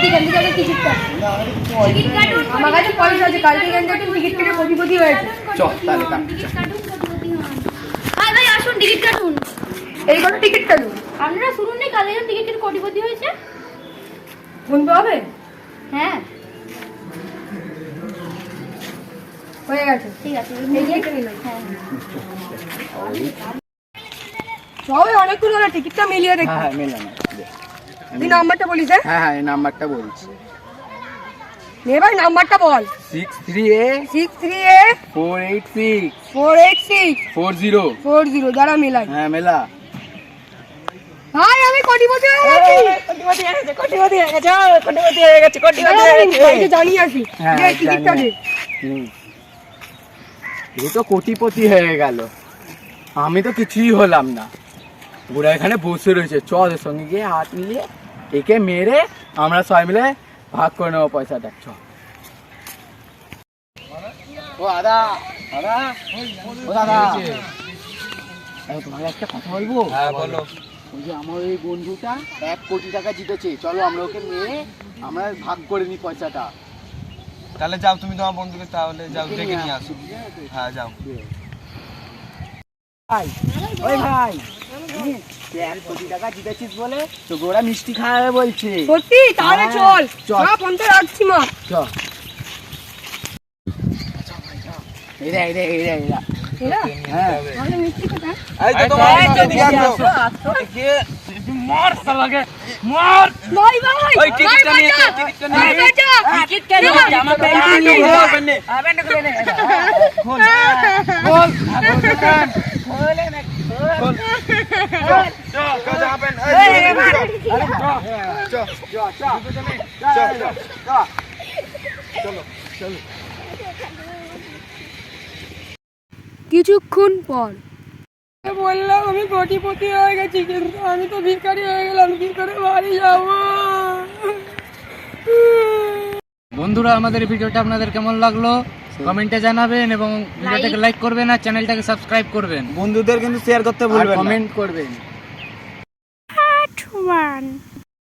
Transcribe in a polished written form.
এখান থেকে আগে টিকিট কাট। আমার কাছে পয়সা আছে, কালকে এখান থেকে টিকিট কেটে কোটিপতি হয়েছে। চল তাহলে কাট। ভাই ভাই আসুন টিকিট কাটুন। এই কত টিকিট কাটুন। আপনারা শুনুন না কালকে যখন টিকিট কেটে কোটিপতি হয়েছে। শুনতে হবে? হ্যাঁ হয়ে গেছে। ঠিক আছে এই যে কেটে নিলাম। হ্যাঁ সবাই অনেকক্ষণ হলো, টিকিটটা মিলিয়ে দেখি। হ্যাঁ মেলানো। তুই নাম্বারটা বলিস। হ্যাঁ এই নাম্বারটা বলছি। নে ভাই নাম্বারটা বল। 63A 63A 486 486 40 40 দ্বারা মিলাই। হ্যাঁ মেলা। ভাই আমি কোটিপতি হয়ে গেছি। কোটিপতি হয়ে গেছে। জানি আসি টিকিটটা দে। এই তো কোটিপতি হয়ে গেল, আমি তো কিছুই হলাম না। ওরা এখানে বসে রয়েছে, চ ওদের সঙ্গে গিয়ে হাত মিলিয়ে একে মেরে আমরা সবাই মিলে ভাগ করে নেবো পয়সাটা। চ। ও দাদা দাদা ও দাদা, তোমাকে একটা কথা বলবো। হ্যাঁ বলো। ওই যে আমার ওই বন্ধুটা 1 কোটি টাকা জিতেছে, চলো আমরা ওকে মেরে আমরা ভাগ করে নিই পয়সাটা। তাহলে যাও তুমি তোমার বন্ধুকে, তাহলে যাও ডেকে নিয়ে আসো। হ্যাঁ যাও। ভাই ওই ভাই, তুই 1 কোটি টাকা জিতেছিস বলে তো গোরা মিষ্টি খাওয়াবে বলছে। সত্যি? তাহলে চল চল। না ফোনটা রাখছি মা। চল। এরা এরা এরা এরা এরা হ্যাঁ তাহলে মিষ্টি কোথায়? এই তো তোমার এদিকে আসো। মার শালাকে মার। ভাই ভাই ওই টিকিটটা নিয়ে নে, টিকিটটা নিয়ে নে। টিকিট কেন আমার ব্যাংকে টিকিট নিয়ে নিয়ে নে। আবেন না করে নে। খোল খোল দোকান বলে না খোল। চল কাজ আপেন। এই চল চল চল চলো চলো। কিছুক্ষণ পর বললাম আমি কোটিপতি হয়ে গেছি, কিন্তু আমি তো ভিখারি হয়ে গেলাম, কি করে বাড়ি যাব? বন্ধুরা আমাদের ভিডিওটা আপনাদের কেমন লাগলো কমেন্টে জানাবেন এবং ভিডিওটাকে লাইক করবেন আর চ্যানেলটাকে সাবস্ক্রাইব করবেন। বন্ধুদের কিন্তু শেয়ার করতে ভুলবেন না। কমেন্ট করবেন।